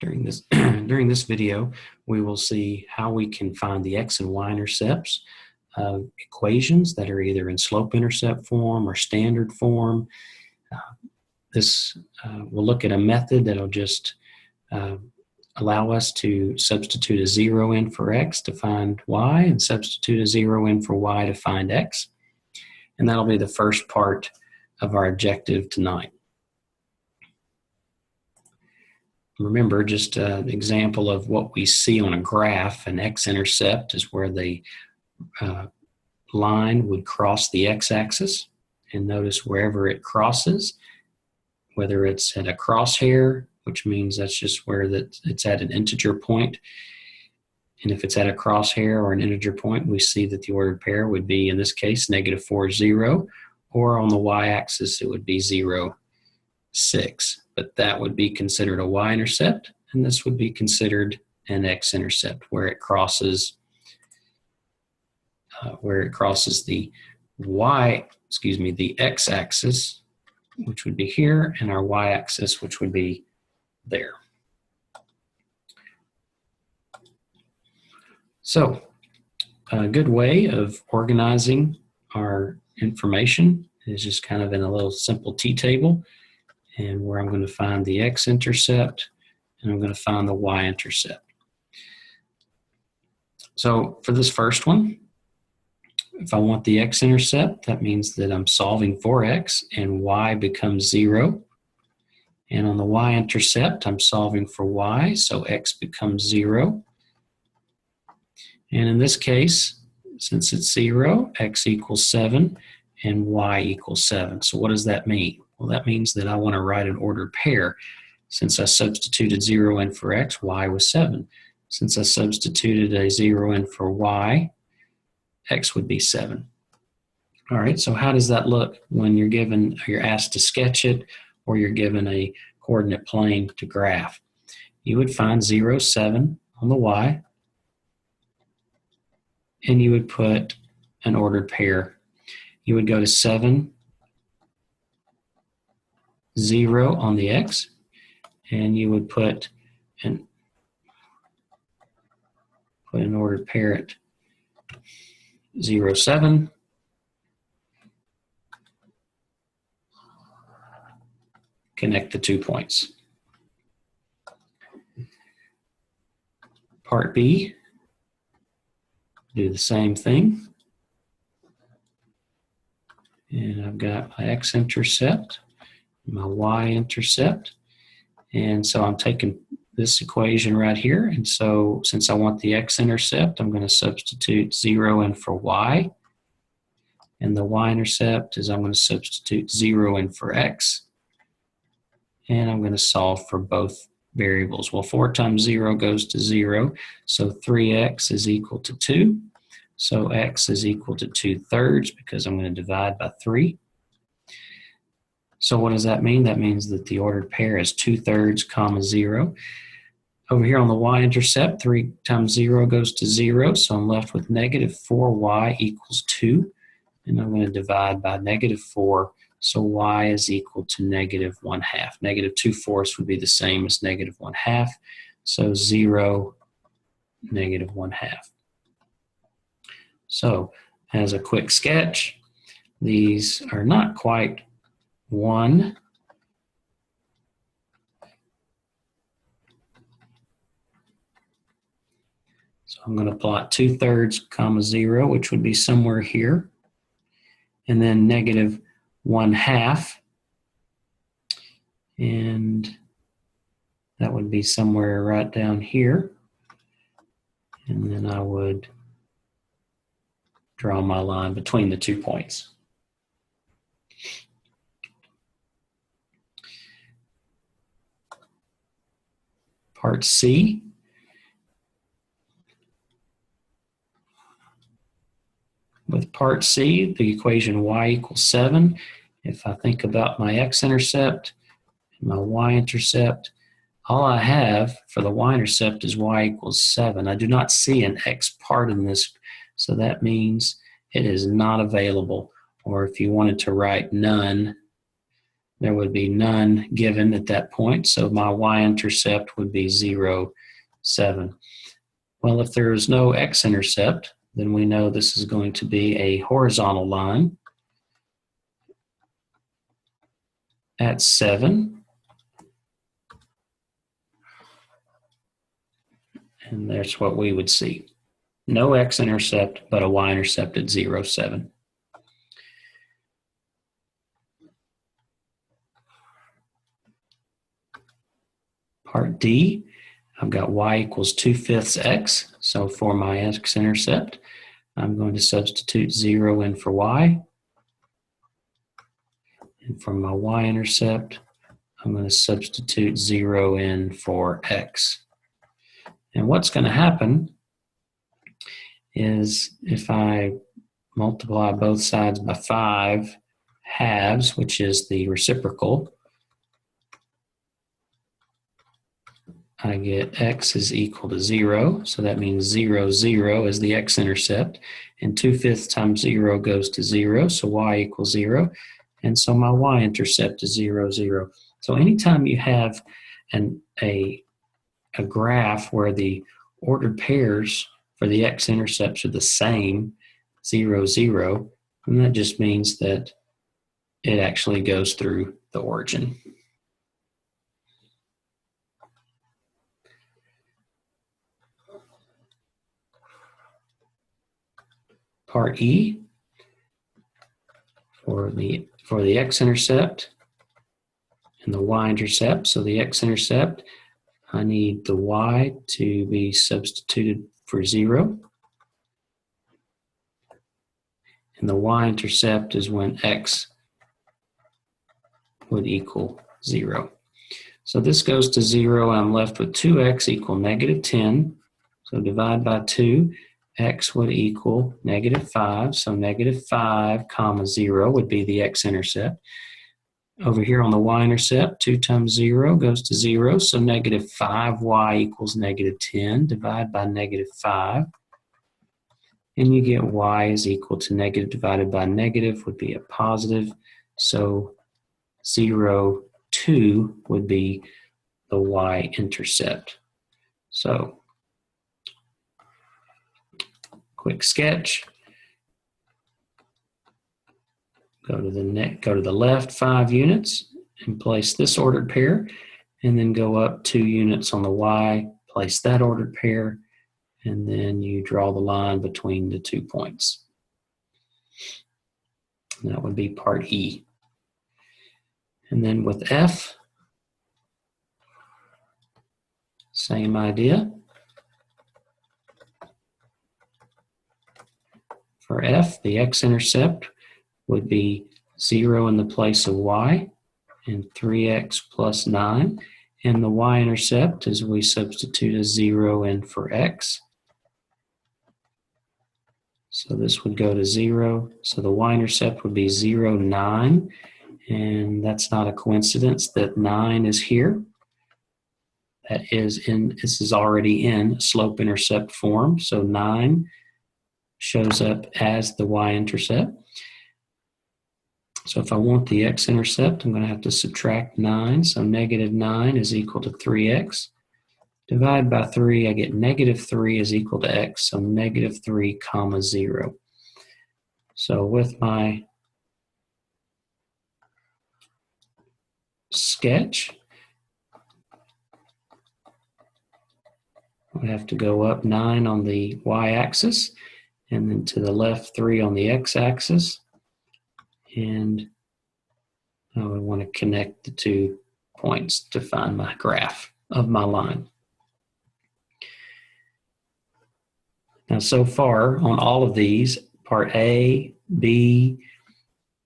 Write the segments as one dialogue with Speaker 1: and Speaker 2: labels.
Speaker 1: During this, during this video, we will see how we can find the x and y intercepts of equations that are either in slope-intercept form or standard form. We'll look at a method that'll just allow us to substitute a 0 in for x to find y and substitute a 0 in for y to find x. And that'll be the first part of our objective tonight. Remember, just an example of what we see on a graph, an x-intercept is where the line would cross the x-axis. And notice wherever it crosses, whether it's at a crosshair, which means that's just where it's at an integer point. And if it's at a crosshair or an integer point, we see that the ordered pair would be, in this case, -4, 0, or on the y-axis, it would be 0, 6. But that would be considered a y-intercept, and this would be considered an x-intercept, where it crosses the the x-axis, which would be here, and our y-axis, which would be there. So, a good way of organizing our information is just kind of in a little simple t-table, and where I'm going to find the x-intercept and I'm going to find the y-intercept. So for this first one, if I want the x-intercept, that means that I'm solving for x and y becomes 0. And on the y-intercept, I'm solving for y, so x becomes 0. And in this case, since it's 0, x equals 7 and y equals 7. So what does that mean? Well, that means that I want to write an ordered pair. Since I substituted 0 in for x, y was 7. Since I substituted a 0 in for y, x would be 7. All right, so how does that look when you're asked to sketch it or you're given a coordinate plane to graph? You would find 0, 7 on the y, and you would put an ordered pair. You would go to 7, 0 on the x, and you would put an ordered pair at 0, 7, connect the 2 points. Part B, do the same thing. And I've got my x-intercept, my y-intercept, and so I'm taking this equation right here, and so since I want the x-intercept, I'm going to substitute 0 in for y, and the y-intercept is I'm going to substitute 0 in for x, and I'm going to solve for both variables. Well, 4 times 0 goes to 0, so 3x is equal to 2, so x is equal to 2/3 because I'm going to divide by 3. So what does that mean? That means that the ordered pair is 2/3, 0. Over here on the y-intercept, 3 times 0 goes to 0, so I'm left with -4y equals 2. And I'm going to divide by -4, so y is equal to -1/2. -2/4 would be the same as -1/2, so 0, -1/2. So as a quick sketch, these are not quite 1. So I'm going to plot 2/3, 0, which would be somewhere here, and then -1/2, and that would be somewhere right down here, and then I would draw my line between the 2 points. Part C. With part C, the equation y equals 7. If I think about my x-intercept and my y-intercept, all I have for the y-intercept is y equals 7. I do not see an x part in this, so that means it is not available. Or if you wanted to write none, there would be none given at that point, so my y-intercept would be 0, 7. Well, if there is no x-intercept, then we know this is going to be a horizontal line at 7. And that's what we would see. No x-intercept, but a y-intercept at 0, 7. Part D, I've got y equals 2/5 x. So for my x-intercept, I'm going to substitute 0 in for y. And for my y-intercept, I'm going to substitute 0 in for x. And what's going to happen is if I multiply both sides by 5 halves, which is the reciprocal, I get x is equal to 0. So that means 0, 0 is the x-intercept. And 2/5 times 0 goes to 0, so y equals 0. And so my y-intercept is 0, 0. So anytime you have a graph where the ordered pairs for the x-intercepts are the same, 0, 0, and that just means that it actually goes through the origin. Part E, for the x-intercept and the y-intercept. So the x-intercept, I need the y to be substituted for 0. And the y-intercept is when x would equal 0. So this goes to 0, and I'm left with 2x equal -10. So divide by 2, x would equal -5. So -5, comma 0 would be the x-intercept. Over here on the y-intercept, 2 times 0 goes to 0, so -5y equals -10. Divide by -5, and you get y is equal to negative divided by negative would be a positive, so 0, 2 would be the y-intercept. So, quick sketch. Go to the left 5 units and place this ordered pair, and then go up 2 units on the y, place that ordered pair, and then you draw the line between the 2 points. And that would be part E. And then with F, same idea. For F, the x-intercept would be 0 in the place of y, and 3x plus 9. And the y-intercept is we substitute a 0 in for x. So this would go to 0. So the y-intercept would be 0, 9. And that's not a coincidence that 9 is here. This is already in slope-intercept form. So 9 shows up as the y-intercept. So if I want the x-intercept, I'm going to have to subtract 9. So -9 is equal to 3x. Divide by 3, I get -3 is equal to x, so -3, comma 0. So with my sketch, I have to go up 9 on the y-axis, and then to the left 3 on the x-axis. And I would want to connect the 2 points to find my graph of my line. Now, so far on all of these, part A, B,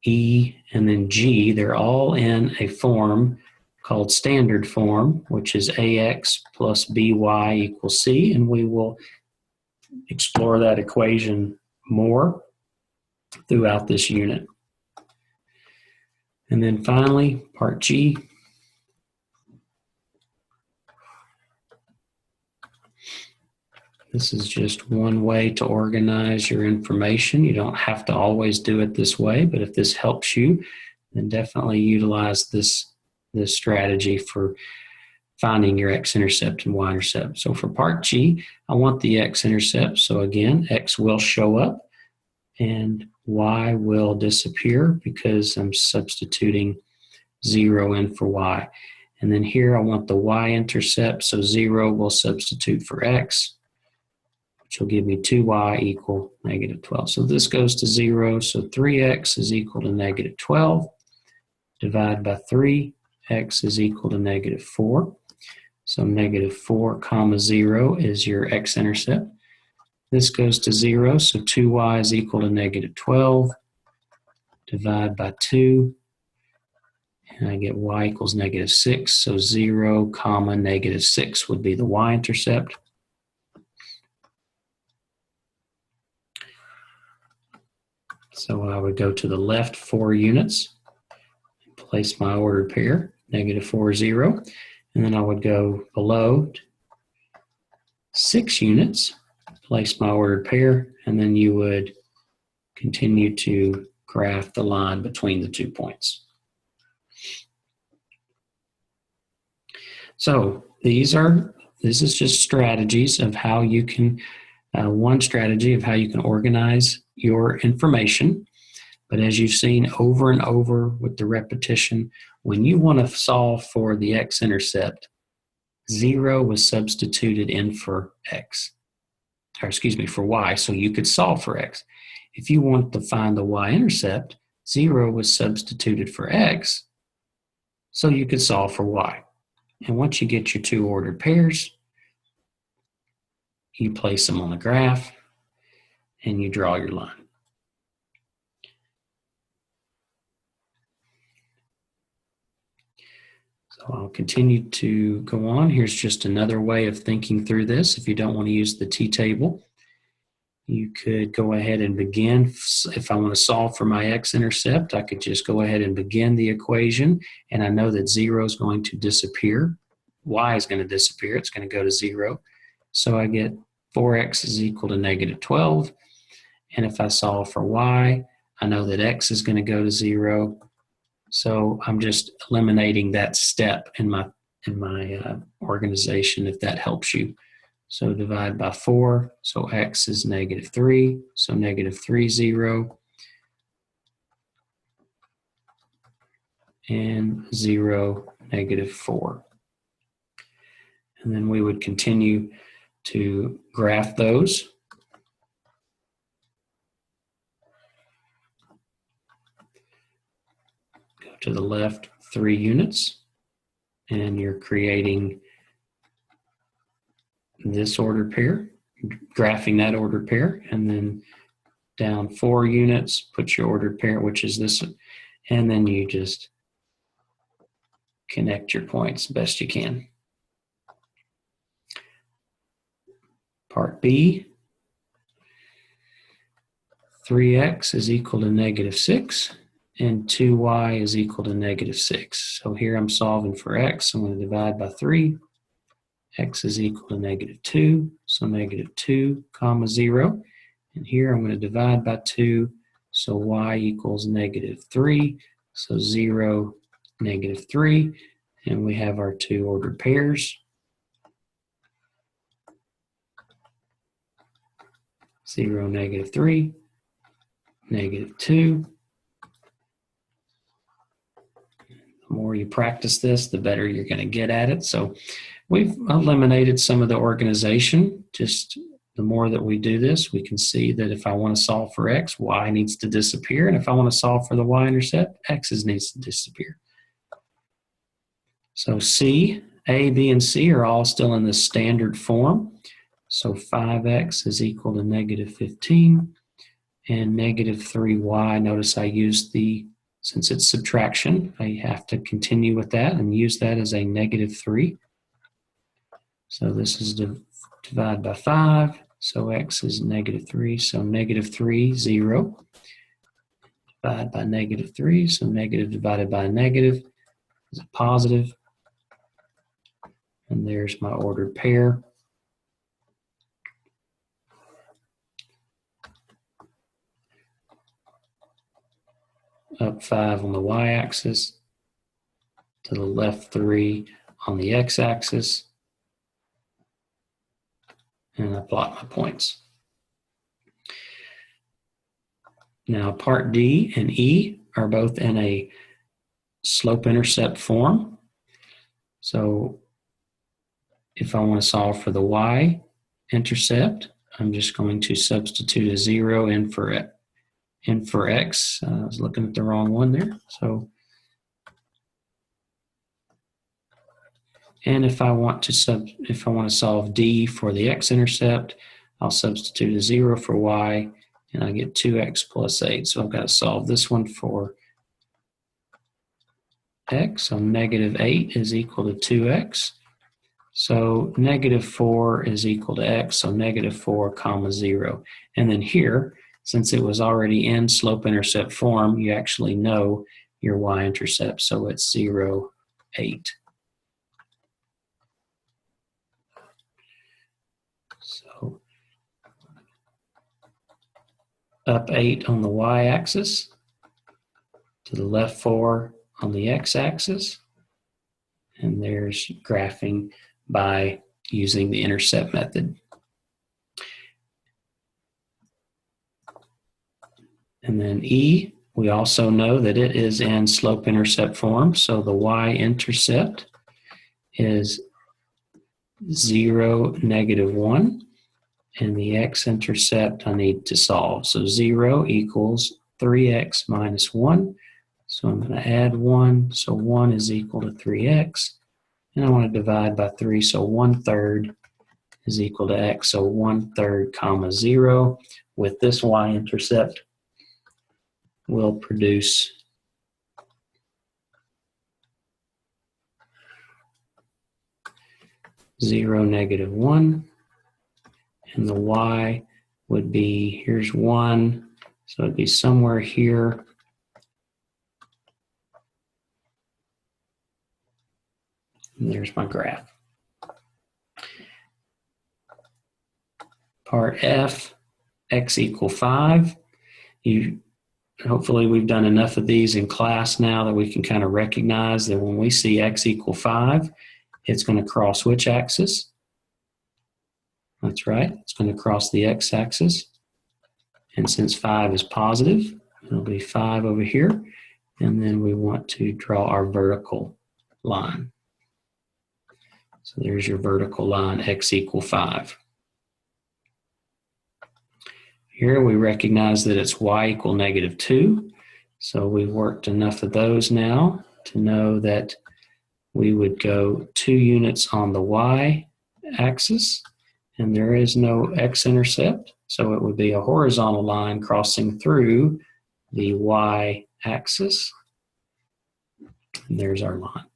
Speaker 1: E, and then G, they're all in a form called standard form, which is AX plus BY equals C, and we will explore that equation more throughout this unit. And then finally, part G. This is just one way to organize your information. You don't have to always do it this way, but if this helps you, then definitely utilize this strategy for finding your x-intercept and y-intercept. So for part G, I want the x-intercept. So again, x will show up and y will disappear because I'm substituting 0 in for y. And then here I want the y-intercept, so 0 will substitute for x, which will give me 2y equal negative 12. So this goes to 0, so 3x is equal to negative 12. Divide by 3, x is equal to negative 4. So negative 4 comma 0 is your x-intercept. This goes to 0, so 2y is equal to negative 12. Divide by 2, and I get y equals negative 6. So 0 comma negative 6 would be the y-intercept. So I would go to the left 4 units, place my ordered pair, negative 4, 0. And then I would go below 6 units, place my ordered pair, and then you would continue to graph the line between the 2 points. So this is just strategies of how you can, one strategy of how you can organize your information. But as you've seen over and over with the repetition, when you want to solve for the x-intercept, 0 was substituted in for x, or excuse me, for y, so you could solve for x. If you want to find the y-intercept, 0 was substituted for x, so you could solve for y. And once you get your 2 ordered pairs, you place them on the graph and you draw your line. So I'll continue to go on. Here's just another way of thinking through this. If you don't want to use the t-table, you could go ahead and begin. If I want to solve for my x-intercept, I could just go ahead and begin the equation, and I know that 0 is going to disappear. Y is going to disappear. It's going to go to 0. So I get 4x is equal to negative 12. And if I solve for y, I know that x is going to go to 0. So I'm just eliminating that step in my organization, if that helps you. So divide by 4, so x is negative 3, so negative 3, 0, and 0, negative 4. And then we would continue to graph those. Go to the left 3 units, and you're creating this ordered pair, graphing that ordered pair, and then down 4 units, put your ordered pair, which is this, and then you just connect your points best you can. Part B, 3x is equal to negative 6, and 2y is equal to negative 6. So here I'm solving for x. I'm going to divide by 3. X is equal to negative 2, so negative 2, comma 0. And here I'm going to divide by 2, so y equals negative 3, so 0, negative 3. And we have our 2 ordered pairs. 0, negative 3, negative 2. The more you practice this, the better you're going to get at it. So we've eliminated some of the organization. Just the more that we do this, we can see that if I want to solve for x, y needs to disappear. And if I want to solve for the y-intercept, x's needs to disappear. So C, A, B, and C are all still in the standard form. So 5x is equal to negative 15, and negative 3y. Notice I used since it's subtraction, I have to continue with that and use that as a negative 3. So this is divide by 5, so x is negative 3, so negative 3, 0. Divide by negative 3, so negative divided by negative is a positive. And there's my ordered pair. up 5 on the y-axis, to the left 3 on the x-axis, and I plot my points. Now part D and E are both in a slope-intercept form. So if I want to solve for the y-intercept, I'm just going to substitute a 0 in for x. I was looking at the wrong one there. So, and if I want to solve D for the x-intercept, I'll substitute a 0 for y, and I get 2x plus 8. So I've got to solve this one for x. So negative 8 is equal to 2x. So negative 4 is equal to x. So negative 4 comma 0. And then here, since it was already in slope-intercept form, you actually know your y-intercept. So it's 0, 8. So up 8 on the y-axis, to the left 4 on the x-axis, and there's graphing by using the intercept method. And then E, we also know that it is in slope-intercept form, so the y-intercept is 0, negative 1, and the x-intercept I need to solve. So 0 equals 3x minus 1, so I'm going to add 1, so 1 is equal to 3x, and I want to divide by 3, so 1/3 is equal to x, so 1/3 comma 0. With this y-intercept, will produce 0, negative 1, and the y would be, here's 1, so it'd be somewhere here. And there's my graph. Part F, x equal 5. Hopefully we've done enough of these in class now that we can kind of recognize that when we see x equal 5, it's going to cross which axis? That's right, it's going to cross the x-axis. And since 5 is positive, it'll be 5 over here. And then we want to draw our vertical line. So there's your vertical line, x equal 5. Here we recognize that it's y equal negative 2. So we've worked enough of those now to know that we would go 2 units on the y-axis, and there is no x-intercept. So it would be a horizontal line crossing through the y-axis. And there's our line.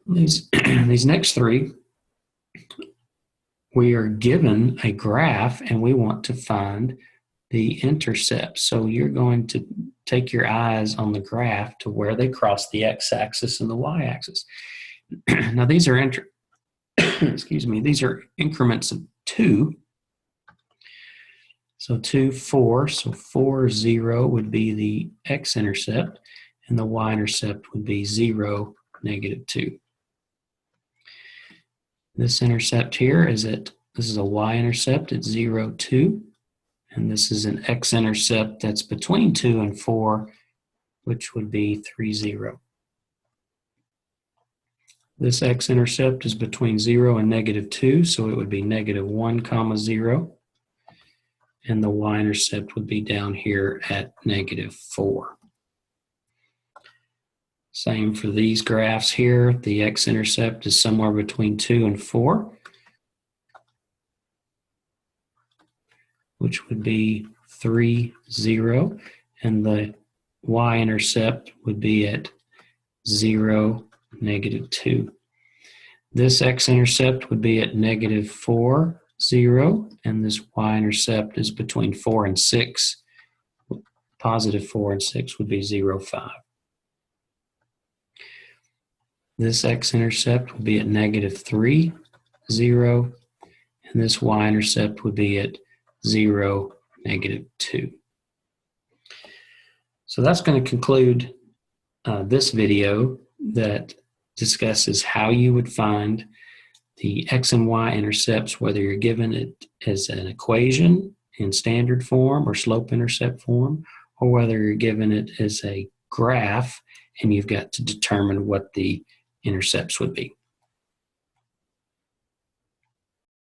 Speaker 1: These next 3, we are given a graph and we want to find the intercept. So you're going to take your eyes on the graph to where they cross the x-axis and the y-axis. Now these are excuse me, these are increments of 2. So 2, 4, so 4, 0 would be the x-intercept, and the y-intercept would be 0, negative 2. This intercept here this is a y-intercept at 0, 2, and this is an x-intercept that's between 2 and 4, which would be 3, 0. This x-intercept is between 0 and negative 2, so it would be negative 1 comma 0, and the y-intercept would be down here at negative 4. Same for these graphs here. The x-intercept is somewhere between 2 and 4, which would be 3, 0, and the y-intercept would be at 0, negative 2. This x-intercept would be at negative 4, 0, and this y-intercept is between 4 and 6. Positive 4 and 6 would be 0, 5. This x-intercept would be at negative 3, 0, and this y-intercept would be at 0, negative 2. So that's going to conclude this video that discusses how you would find the x and y intercepts, whether you're given it as an equation in standard form or slope-intercept form, or whether you're given it as a graph and you've got to determine what the intercepts would be.